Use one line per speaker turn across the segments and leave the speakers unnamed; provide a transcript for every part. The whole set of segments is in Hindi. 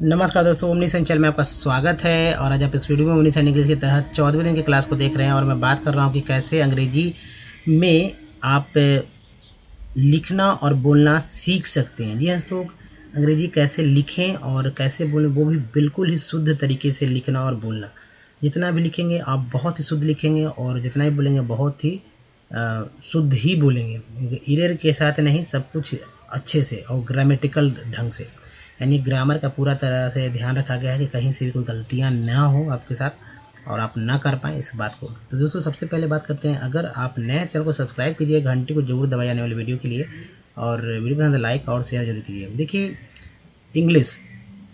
नमस्कार दोस्तों, ओमनी संचल में आपका स्वागत है। और आज आप इस वीडियो में ओमनी सेंड इंग्लिश के तहत 14वें दिन की क्लास को देख रहे हैं। और मैं बात कर रहा हूं कि कैसे अंग्रेजी में आप लिखना और बोलना सीख सकते हैं। जी हाँ दोस्तों, अंग्रेजी कैसे लिखें और कैसे बोलें, वो भी बिल्कुल ही शुद्ध तरीके से लिखना और बोलना। जितना भी लिखेंगे आप बहुत ही शुद्ध लिखेंगे और जितना भी बोलेंगे बहुत ही शुद्ध ही बोलेंगे, इरर के साथ नहीं, सब कुछ अच्छे से और ग्रामेटिकल ढंग से। यानी ग्रामर का पूरा तरह से ध्यान रखा गया है कि कहीं से भी कोई गलतियाँ ना हो आपके साथ और आप ना कर पाएँ इस बात को। तो दोस्तों सबसे पहले बात करते हैं, अगर आप नए चैनल को सब्सक्राइब कीजिए, घंटी को जरूर दबाइए आने वाली वीडियो के लिए, और वीडियो पसंद लाइक और शेयर जरूर कीजिए। देखिए, इंग्लिश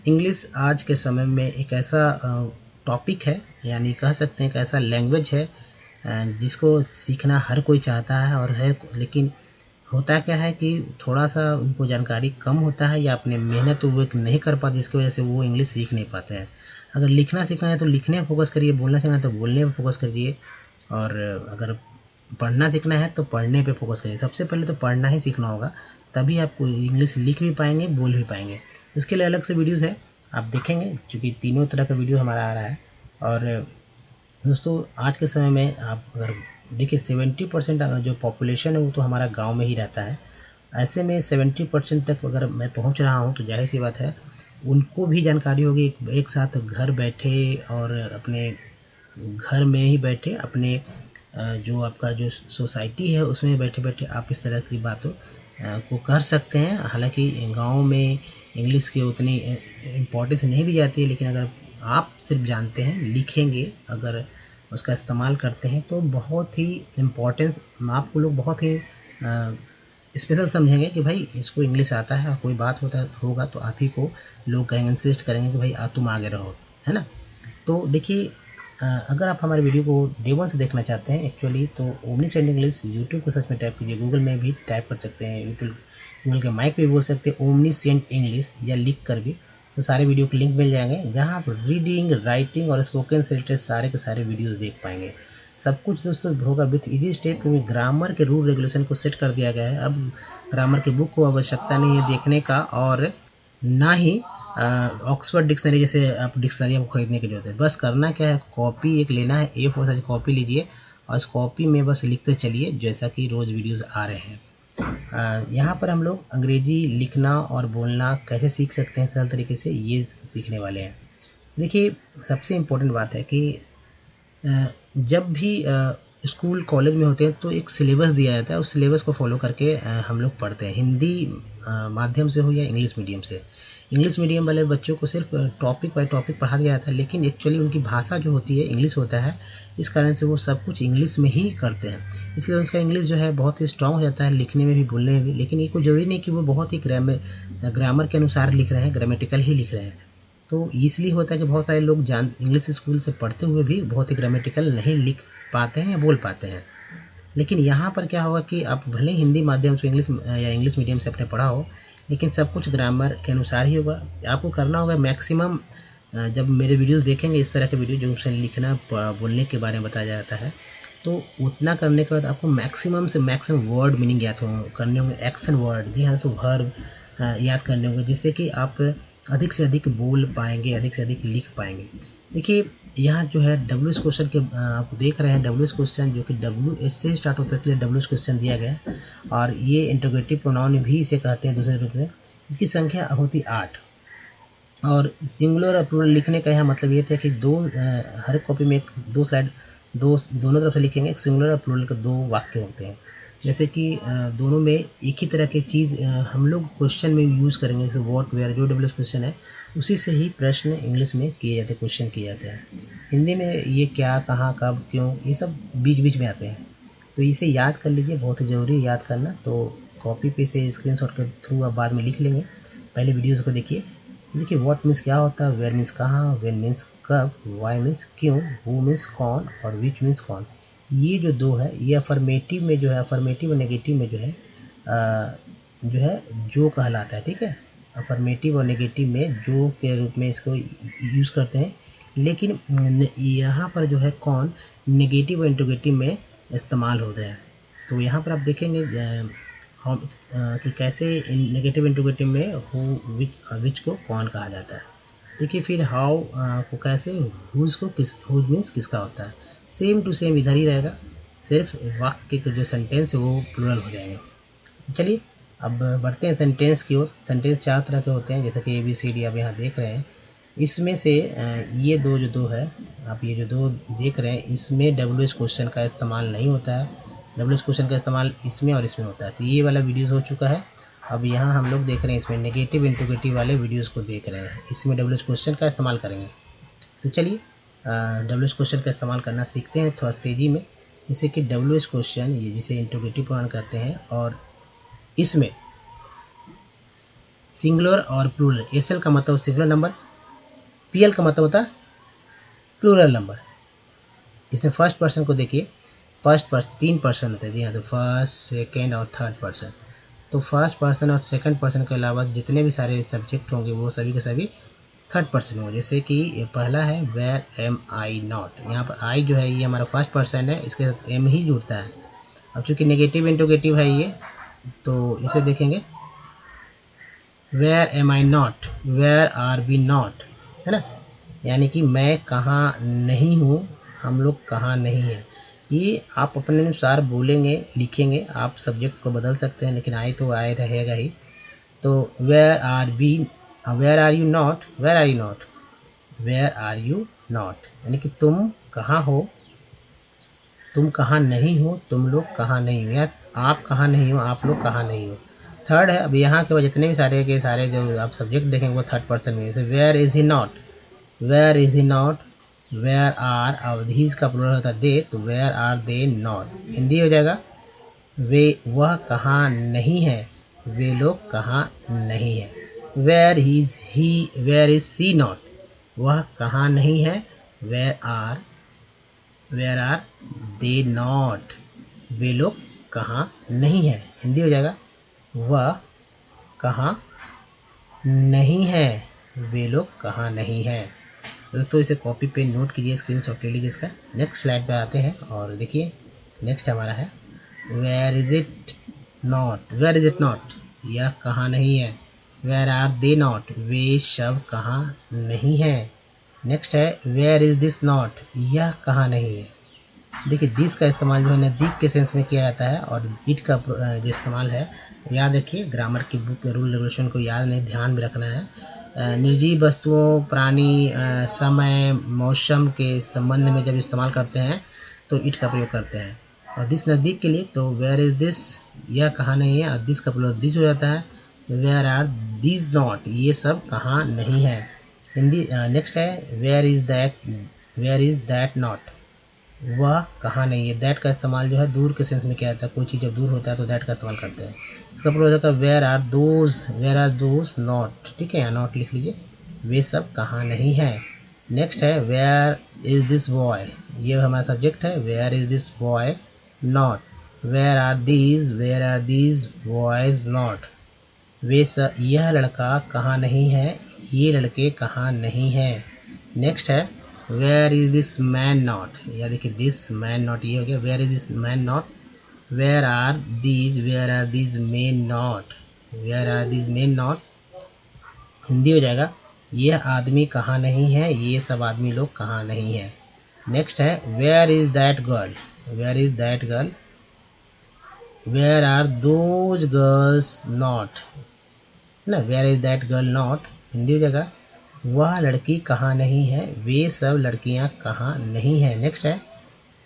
इंग्लिश आज के समय में एक ऐसा टॉपिक है, यानी कह सकते हैं कि ऐसा लैंग्वेज है जिसको सीखना हर कोई चाहता है और है, लेकिन होता क्या है कि थोड़ा सा उनको जानकारी कम होता है या अपने मेहनत वो नहीं कर पाते, जिसकी वजह से वो इंग्लिश सीख नहीं पाते हैं। अगर लिखना सीखना है तो लिखने पर फोकस करिए, बोलना सीखना है तो बोलने पर फोकस करिए, और अगर पढ़ना सीखना है तो पढ़ने पे फोकस करिए। सबसे पहले तो पढ़ना ही सीखना होगा, तभी आप इंग्लिश लिख भी पाएंगे, बोल भी पाएंगे। उसके लिए अलग से वीडियोज़ है, आप देखेंगे, क्योंकि तीनों तरह का वीडियो हमारा आ रहा है। और दोस्तों आज के समय में आप अगर देखिए 70% जो पॉपुलेशन है वो तो हमारा गांव में ही रहता है। ऐसे में 70% तक अगर मैं पहुंच रहा हूं तो जाहिर सी बात है उनको भी जानकारी होगी। एक साथ घर बैठे और अपने घर में ही बैठे अपने जो आपका जो सोसाइटी है उसमें बैठे बैठे आप इस तरह की बातों को कर सकते हैं। हालांकि गांव में इंग्लिश की उतनी इम्पोर्टेंस नहीं दी जाती है, लेकिन अगर आप सिर्फ जानते हैं, लिखेंगे, अगर उसका इस्तेमाल करते हैं तो बहुत ही इम्पोर्टेंस आपको लोग बहुत ही स्पेशल समझेंगे कि भाई इसको इंग्लिश आता है। और कोई बात होगा तो आप ही को लोग कहेंगे, इंसिस्ट करेंगे कि भाई तुम आगे रहो, है ना। तो देखिए, अगर आप हमारे वीडियो को डे वन से देखना चाहते हैं एक्चुअली, तो ओमनी सेंड इंग्लिश यूट्यूब को सर्च में टाइप कीजिए, गूगल में भी टाइप कर सकते हैं, यूट्यूब गूगल के माइक पे भी बोल सकते हैं ओमनी सेंड इंग्लिश, या लिख कर भी, तो सारे वीडियो के लिंक मिल जाएंगे, जहां आप रीडिंग, राइटिंग और स्पोकन से रिलेटेड सारे के सारे वीडियोस देख पाएंगे। सब कुछ दोस्तों होगा विथ इजी स्टेप, क्योंकि ग्रामर के रूल रेगुलेशन को सेट कर दिया गया है। अब ग्रामर की बुक को आवश्यकता नहीं है देखने का, और ना ही ऑक्सफोर्ड डिक्शनरी जैसे आप डिक्शनरी आपको खरीदने की जरूरत है। बस करना क्या है, कॉपी एक लेना है, A4 साइज कॉपी लीजिए और इस कॉपी में बस लिखते चलिए जैसा कि रोज़ वीडियोस आ रहे हैं। यहाँ पर हम लोग अंग्रेजी लिखना और बोलना कैसे सीख सकते हैं सरल तरीके से, ये सीखने वाले हैं। देखिए, सबसे इम्पोर्टेंट बात है कि जब भी स्कूल कॉलेज में होते हैं तो एक सिलेबस दिया जाता है, उस सिलेबस को फॉलो करके हम लोग पढ़ते हैं, हिंदी माध्यम से हो या इंग्लिश मीडियम से। इंग्लिश मीडियम वाले बच्चों को सिर्फ टॉपिक बाय टॉपिक पढ़ा दिया जाता है, लेकिन एक्चुअली उनकी भाषा जो होती है इंग्लिश होता है, इस कारण से वो सब कुछ इंग्लिश में ही करते हैं। इसलिए उसका इंग्लिश जो है बहुत ही स्ट्रांग हो जाता है, लिखने में भी, बोलने में भी। लेकिन ये कोई ज़रूरी नहीं कि वो बहुत ही ग्रामर के अनुसार लिख रहे हैं, ग्रामेटिकल ही लिख रहे हैं। तो इसलिए होता है कि बहुत सारे लोग इंग्लिश स्कूल से पढ़ते हुए भी बहुत ही ग्रामेटिकल नहीं लिख पाते हैं या बोल पाते हैं। लेकिन यहाँ पर क्या होगा कि आप भले हिंदी माध्यम से इंग्लिश या इंग्लिश मीडियम से अपने पढ़ा हो, लेकिन सब कुछ ग्रामर के अनुसार ही होगा। आपको करना होगा मैक्सिमम, जब मेरे वीडियोस देखेंगे इस तरह के वीडियो जो उसमें लिखना बोलने के बारे में बताया जाता है, तो उतना करने के बाद आपको मैक्सिमम से मैक्सिमम वर्ड मीनिंग याद करने होंगे, एक्शन वर्ड, जी हाँ, तो वर्ब याद करने होंगे, जिससे कि आप अधिक से अधिक बोल पाएंगे, अधिक से अधिक लिख पाएंगे। देखिए, यहाँ जो है डब्ल्यू एस क्वेश्चन के आप देख रहे हैं, डब्ल्यू एस क्वेश्चन जो कि डब्ल्यू एस से स्टार्ट होता है, इसलिए डब्ल्यू एस क्वेश्चन दिया गया है। और ये इंटरोगेटिव प्रोनाउन भी इसे कहते हैं दूसरे रूप में। इसकी संख्या होती 8। और सिंगुलर और प्लूरल लिखने का यहाँ मतलब ये था कि हर कॉपी में दो साइड, दोनों तरफ से लिखेंगे, एक सिंगुलर और प्लूरल के 2 वाक्य होते हैं। जैसे कि दोनों में एक ही तरह की चीज़ हम लोग क्वेश्चन में यूज़ करेंगे, जैसे व्हाट, वेयर, जो डब्ल्यू क्वेश्चन है उसी से ही प्रश्न इंग्लिश में किए जाते हैं, क्वेश्चन किए जाते हैं। हिंदी में ये क्या, कहाँ, कब, क्यों, ये सब बीच बीच में आते हैं। तो इसे याद कर लीजिए, बहुत ही ज़रूरी है याद करना। तो कॉपी पे से स्क्रीनशॉट के थ्रू आप बाद में लिख लेंगे, पहले वीडियोज़ को देखिए। देखिए, व्हाट मीन्स क्या होता है, वेयर मीन्स कहाँ, व्हेन मीन्स कब, वाई मीन्स क्यों, हु मीन्स कौन, और विच मीन्स कौन। ये जो 2 है, ये अफर्मेटिव में जो है, अफर्मेटिव और नेगेटिव में जो कहलाता है, ठीक है। अफर्मेटिव और नेगेटिव में जो के रूप में इसको यूज़ करते हैं। लेकिन यहाँ पर जो है कौन नेगेटिव और इंट्रोगेटिव में इस्तेमाल हो रहा है। तो यहाँ पर आप देखेंगे हम कि कैसे नेगेटिव इंट्रोगेटिव में हु, विच को कौन कहा जाता है। देखिए फिर हाउ को कैसे, हुज को किस, हुज मीन्स किसका होता है, सेम टू सेम इधर ही रहेगा, सिर्फ वाक्य के जो सेंटेंस है वो प्लूरल हो जाएंगे। चलिए अब बढ़ते हैं सेंटेंस की ओर। सेंटेंस 4 तरह के होते हैं, जैसे कि ABCD आप यहाँ देख रहे हैं। इसमें से ये दो है, आप ये जो दो देख रहे हैं, इसमें WH क्वेश्चन का इस्तेमाल नहीं होता है। WH क्वेश्चन का इस्तेमाल इसमें और इसमें होता है। तो ये वाला वीडियोज़ हो चुका है। अब यहाँ हम लोग देख रहे हैं इसमें नेगेटिव इंट्रोगेटिव वाले वीडियोज़ को देख रहे हैं, इसमें WH क्वेश्चन का इस्तेमाल करेंगे। तो चलिए WH क्वेश्चन का इस्तेमाल करना सीखते हैं थोड़ा तेज़ी में। जैसे कि WH क्वेश्चन, ये जिसे इंट्रोगेटिव प्रोनाउन कहते हैं, और इसमें सिंगुलर और प्लूरल। SL का मतलब सिंगुलर नंबर, PL का मतलब होता है प्लूरल नंबर। इसमें फर्स्ट पर्सन को देखिए, फर्स्ट पर्सन 3 पर्सन होते हैं जी हाँ, तो फर्स्ट, सेकेंड और थर्ड पर्सन। तो फर्स्ट पर्सन और सेकंड पर्सन के अलावा जितने भी सारे सब्जेक्ट होंगे वो सभी के सभी थर्ड पर्सन होंगे। जैसे कि पहला है वेयर एम आई नॉट, यहाँ पर आई जो है ये हमारा फर्स्ट पर्सन है, इसके साथ एम ही जुड़ता है। अब चूँकि नेगेटिव इंट्रोगेटिव है ये, तो इसे देखेंगे where am I not, where are we not, है ना, यानी कि मैं कहाँ नहीं हूँ, हम लोग कहाँ नहीं हैं। ये आप अपने अनुसार बोलेंगे, लिखेंगे, आप सब्जेक्ट को बदल सकते हैं, लेकिन आई तो आए रहेगा ही। तो where are we, where are you not, where are you not, where are you not, यानी कि तुम कहाँ हो, तुम कहाँ नहीं हो, तुम लोग कहाँ नहीं हो, या आप कहाँ नहीं हो, आप लोग कहाँ नहीं हो। थर्ड है, अब यहाँ के जितने भी सारे के सारे जो आप सब्जेक्ट देखेंगे वो थर्ड पर्सन में। जैसे where is he not, where is he not, where are, अब these का प्लूरल होता है दे, तो where are they not, Hindi हो जाएगा वे, वह कहाँ नहीं है, वे लोग कहाँ नहीं है। Where is he, where is she not, वह कहाँ नहीं है, वेयर आर दे नॉट, वे लोग कहाँ नहीं है, हिंदी हो जाएगा वह कहाँ नहीं है, वे लोग कहाँ नहीं है। दोस्तों इसे कॉपी पे नोट कीजिए, स्क्रीनशॉट ले लीजिए इसका। नेक्स्ट स्लाइड पे आते हैं और देखिए नेक्स्ट हमारा है where is it not, where is it not, यह कहाँ नहीं है। वेयर आर दे नॉट, वे शव कहाँ नहीं है। नेक्स्ट है वेयर इज़ दिस नॉट, यह कहाँ नहीं है। देखिए दिस का इस्तेमाल जो है नज़दीक के सेंस में किया जाता है, और इट का जो इस्तेमाल है, याद रखिए ग्रामर की बुक के रूल रेगुलेशन को याद नहीं, ध्यान में रखना है। निर्जीव वस्तुओं, प्राणी, समय, मौसम के संबंध में जब इस्तेमाल करते हैं तो इट का प्रयोग करते हैं। और दिस नज़दीक के लिए, तो वेयर इज़ दिस, यह कहाँ नहीं है, और दिस का प्रयोग दिस हो जाता है। वेयर आर दिस नॉट, ये सब कहाँ नहीं है। हिंदी नेक्स्ट है where is that, where is that not, वह कहाँ नहीं है। दैट का इस्तेमाल जो है दूर के सेंस में किया जाता है, कोई चीज़ जब दूर होता है तो दैट का इस्तेमाल करते हैं। इसका प्रयोग होता है where are those, where are those not, ठीक है, यहाँ नॉट लिख लीजिए, वे सब कहाँ नहीं है। नेक्स्ट है वेयर इज़ दिस बॉय, ये हमारा सब्जेक्ट है, where is this boy not, where are these boys not, वे सब, यह लड़का कहाँ नहीं है, ये लड़के कहाँ नहीं हैं। नेक्स्ट है where is this man not, या देखिए दिस मैन नॉट, ये हो गया where is this man not, where are these men not, where are these men not, Hindi हो जाएगा यह आदमी कहाँ नहीं है, ये सब आदमी लोग कहाँ नहीं है। नेक्स्ट है where is that girl, where is that girl, where are those girls not, है ना, where is that girl not, Hindi हो जाएगा वह लड़की कहाँ नहीं है, वे सब लड़कियाँ कहाँ नहीं हैं। नेक्स्ट है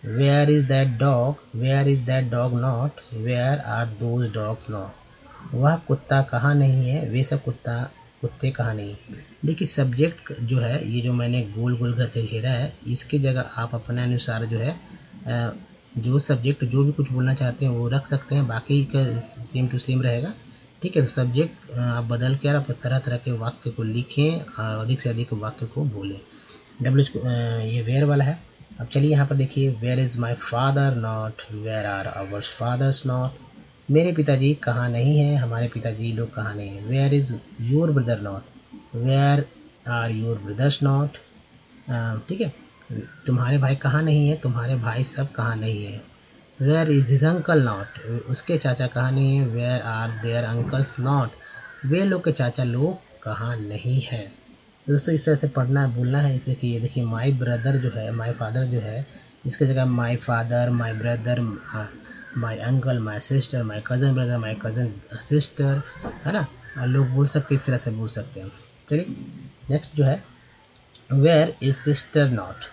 where is that dog, where is that dog not, where are those dogs not, वह कुत्ता कहाँ नहीं है, वे सब कुत्ते कहाँ नहीं। देखिए सब्जेक्ट जो है ये जो मैंने गोल गोल करके घेरा है, इसके जगह आप अपने अनुसार जो है जो सब्जेक्ट जो भी कुछ बोलना चाहते हैं वो रख सकते हैं, बाकी का सेम टू सेम रहेगा, ठीक है। तो सब्जेक्ट आप बदल कर आप तरह तरह के वाक्य को लिखें और अधिक से अधिक वाक्य को बोलें। ये वेयर वाला है। अब चलिए यहाँ पर देखिए where is my father not, where are our fathers not, मेरे पिताजी कहाँ नहीं हैं, हमारे पिताजी लोग कहाँ नहीं हैं। Where is your brother not, where are your brothers not, ठीक है, तुम्हारे भाई कहाँ नहीं है, तुम्हारे भाई सब कहाँ नहीं है। Where is his uncle not, उसके चाचा कहाँ नहीं है, where are their uncles not, वे लोग के चाचा लोग कहाँ नहीं है। तो दोस्तों इस तरह से पढ़ना है, बोलना है इसे कि ये देखिए माई ब्रदर जो है, माई फादर जो है, इसकी जगह my father, my brother, my uncle, my sister, my cousin brother, my cousin sister, है ना। लोग बोल सकते, इस तरह से बोल सकते हैं। चलिए नेक्स्ट जो है वेयर इज सिस्टर नॉट,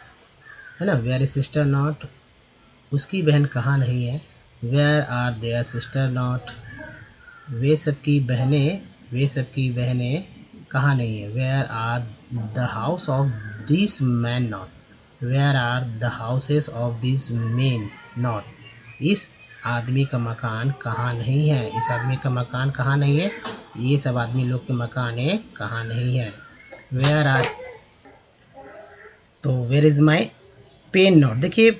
है ना। वेयर इज सिस्टर नॉट, उसकी बहन कहाँ नहीं है। Where are their sister not, वे सबकी बहनें, वे सबकी बहनें कहाँ नहीं है। Where are the house of this man not, where are the houses of this man not, इस आदमी का मकान कहाँ नहीं है। इस आदमी का मकान कहाँ नहीं है, ये सब आदमी लोग के मकान कहाँ नहीं है। वेयर आर, तो where is my pen not, देखिए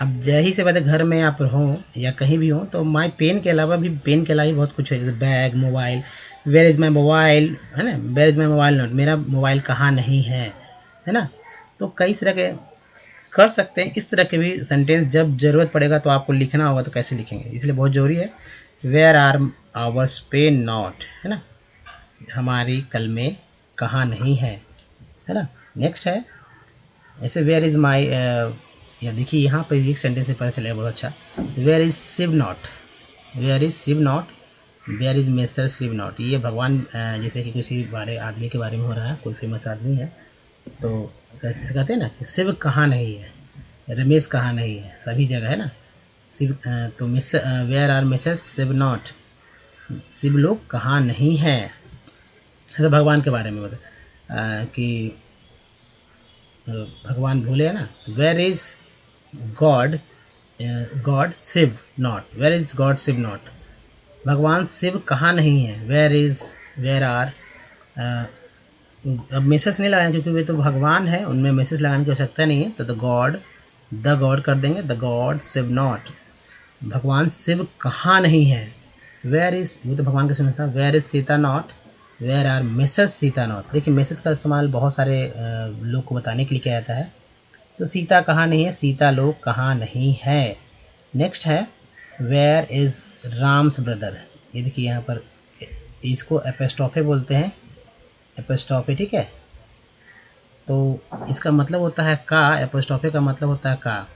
अब जही से बात है, घर में आप हों या कहीं भी हों तो माई पेन के अलावा भी, पेन के अलावा भी बहुत कुछ है, जैसे bag, mobile. Where is my mobile, है ना। Where is my mobile not, मेरा मोबाइल कहाँ नहीं है ना। तो कई तरह के कर सकते हैं इस तरह के भी सेंटेंस, जब ज़रूरत पड़ेगा तो आपको लिखना होगा तो कैसे लिखेंगे, इसलिए बहुत ज़रूरी है। Where are ours pen not, है ना, हमारी कलमें कहाँ नहीं है ना। नेक्स्ट है ऐसे वेयर इज़ माई, या देखिए यहाँ पर एक सेंटेंस से पता चलेगा बहुत अच्छा। Where is Shiv not, where is Shiv not, where is Mr Shiv not. ये भगवान जैसे कि किसी बारे आदमी के बारे में हो रहा है, कोई फेमस आदमी है, तो कैसे कहते हैं ना कि शिव कहाँ नहीं है, रमेश कहाँ नहीं है, सभी जगह है ना शिव। तो miss where are Mrs Shiv not, Shiv लोग कहाँ नहीं हैं। तो भगवान के बारे में बता कि भगवान भूले है ना। Where is God, God Shiv not, where is God Shiv not, भगवान शिव कहाँ नहीं है। वेयर इज़, वेयर आर, अब मैसेज नहीं लगाएंगे क्योंकि वे तो भगवान है, उनमें मैसेज लगाने की आवश्यकता नहीं है, तो द गॉड कर देंगे, द गॉड शिव नॉट, भगवान शिव कहाँ नहीं है। वेयर इज़, वो तो भगवान का सुना था। Where is Sita not, where are Mrs Sita not. देखिए मैसेज का इस्तेमाल बहुत सारे लोग को बताने के लिए किया जाता है। तो सीता कहाँ नहीं है, सीता लोग कहाँ नहीं है। नेक्स्ट है वेयर इज़ राम्स ब्रदर, ये देखिए यहाँ पर इसको एपोस्ट्रोफे बोलते हैं, एपोस्ट्रोफे, ठीक है। तो इसका मतलब होता है का, एपोस्ट्रोफे का मतलब होता है का।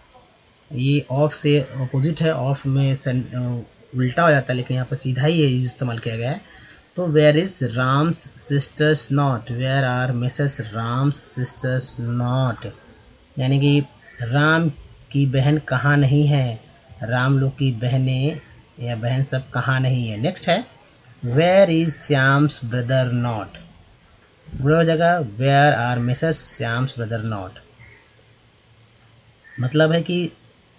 ये ऑफ से अपोजिट है, ऑफ में उल्टा हो जाता है, लेकिन यहाँ पर सीधा ही इस्तेमाल किया गया है। तो where is Ram's sisters not, where are Mrs Ram's sisters not, यानी कि राम की बहन कहाँ नहीं है, राम लोग की बहनें या बहन सब कहाँ नहीं है। नेक्स्ट है where is Shyam's brother not, बुरा हो जाएगा where are Mrs Shyam's brother not, मतलब है कि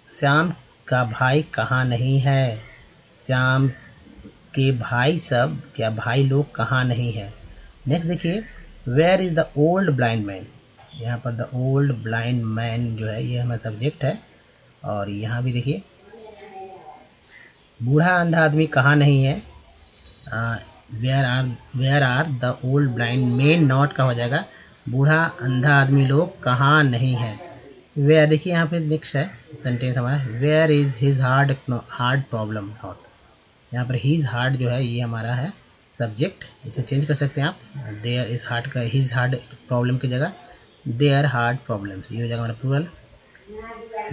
श्याम का भाई कहाँ नहीं है, श्याम के भाई सब, क्या भाई लोग कहाँ नहीं है। नेक्स्ट देखिए where is the old blind man, यहाँ पर द ओल्ड ब्लाइंड मैन जो है ये हमारा सब्जेक्ट है। और यहाँ भी देखिए बूढ़ा अंधा आदमी कहाँ नहीं है, where are the old blind man not का हो जाएगा, बूढ़ा अंधा आदमी लोग कहाँ नहीं है। वेयर देखिए यहाँ पे नेक्स्ट है सेंटेंस हमारा, where is his hard problem not, यहाँ पर हीज हार्ड जो है ये हमारा है सब्जेक्ट, इसे चेंज कर सकते हैं आप, देयर इज़ हार्ड का हिज हार्ड प्रॉब्लम की जगह देयर हार्ड प्रॉब्लम्स, ये हो जाएगा हमारा plural.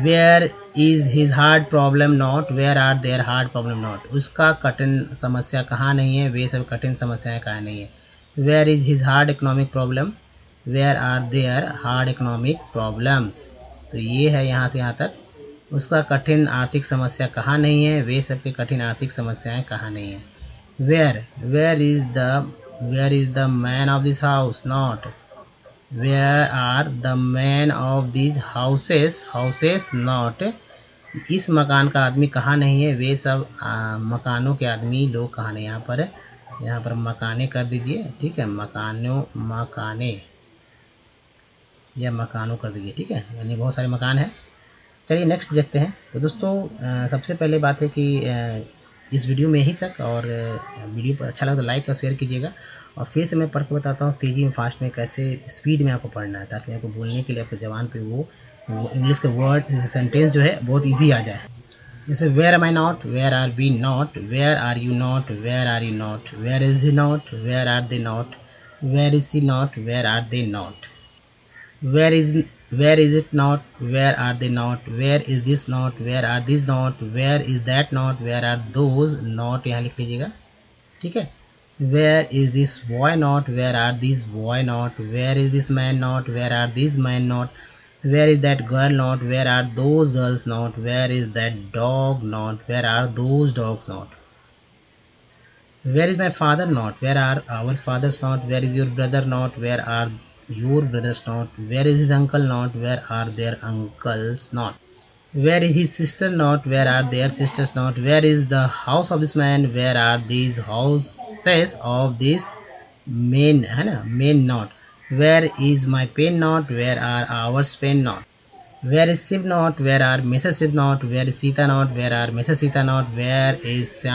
Where is his hard problem not, where are their hard problem not, उसका कठिन समस्या कहाँ नहीं है, वे सब कठिन समस्याएं कहाँ नहीं है। Where is his hard economic problem, where are their hard economic problems, तो ये है यहाँ से यहाँ तक। उसका कठिन आर्थिक समस्या कहाँ नहीं है, वे सबके कठिन आर्थिक समस्याएं कहाँ नहीं है। Where is the man of this house not, where are the man of this houses not, इस मकान का आदमी कहाँ नहीं है, वे सब मकानों के आदमी लोग कहाँ नहीं। यहाँ पर मकाने कर दीजिए, ठीक है, मकाने या मकानों कर दीजिए, ठीक है, यानी बहुत सारे मकान हैं। चलिए नेक्स्ट देखते हैं। तो दोस्तों सबसे पहले बात है कि इस वीडियो में यहीं तक, और वीडियो पर अच्छा लगा तो लाइक और शेयर कीजिएगा। और फिर से मैं पढ़ के बताता हूँ तेज़ी में, फास्ट में, कैसे स्पीड में आपको पढ़ना है, ताकि आपको बोलने के लिए आपके जबान पे वो इंग्लिश के वर्ड सेंटेंस जो है बहुत ईजी आ जाए। जैसे where am I not, where are we not, where are you not, where are you not, where is he not, where are they not, Where is she not? Where are they not? Where is it not? Where are they not? Where is this not? Where are these not? Where is that not? Where are those not? यहाँ लिख लीजिएगा, ठीक है। Where is this boy not? Where are these boy not? Where is this man not? Where are these men not? Where is that girl not? Where are those girls not? Where is that dog not? Where are those dogs not? Where is my father not? Where are our fathers not? Where is your brother not? Where are your brothers not? Where is his uncle not? Where are their uncles not? Where is his sister not? Where are their sisters not? Where is the house of this man? Where are these houses of this men, है ना, men not? Where is my pen not? Where are our pen not? Where is Shiv not? Where are Mrs. Shiv not? Where is Sita not? Where are Mrs. Sita not? Where is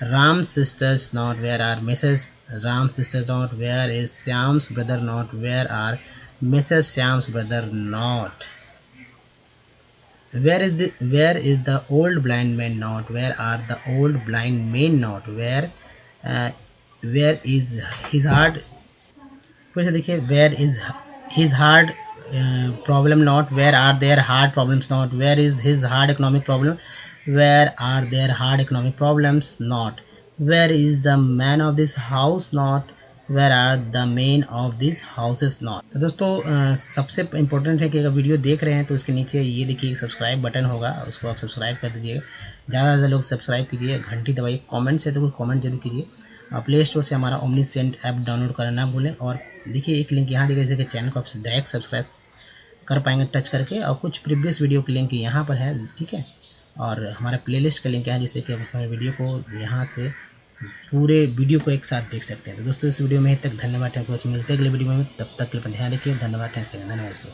Ram's sisters not? Where are Mrs. Ram's sisters not? Where is Shyam's brother not? Where are Mrs. Shyam's brother not? Where is the old blind man not? Where are the old blind men not? Uh, where is his heart? फिर से देखिए, where is his hard problem not, where are their hard problems not, where is his hard economic problem, where are their hard economic problems not, where is the man of this house not, where are the men of this houses not. तो दोस्तों सबसे इम्पोर्टेंट है कि अगर वीडियो देख रहे हैं तो इसके नीचे ये देखिए सब्सक्राइब बटन होगा, उसको आप सब्सक्राइब कर दीजिएगा। ज़्यादा से ज़्यादा लोग सब्सक्राइब कीजिए, घंटी दबाइए, कमेंट से तो कोई कमेंट जरूर कीजिए। प्ले स्टोर से हमारा ओमनीसेंट ऐप डाउनलोड करना ना भूलें। और देखिए एक लिंक यहाँ दिखाई, जैसे कि चैनल को आप डायरेक्ट सब्सक्राइब कर पाएंगे टच करके, और कुछ प्रीवियस वीडियो की लिंक यहाँ पर है, ठीक है। और हमारा प्लेलिस्ट का लिंक है, जिससे कि आप हमारे वीडियो को यहाँ से पूरे वीडियो को एक साथ देख सकते हैं। तो दोस्तों इस वीडियो में तक धन्यवाद, मिलते हैं अगले वीडियो में, तब तक के लिए ध्यान रखिए। धन्यवाद, धन्यवाद दोस्तों।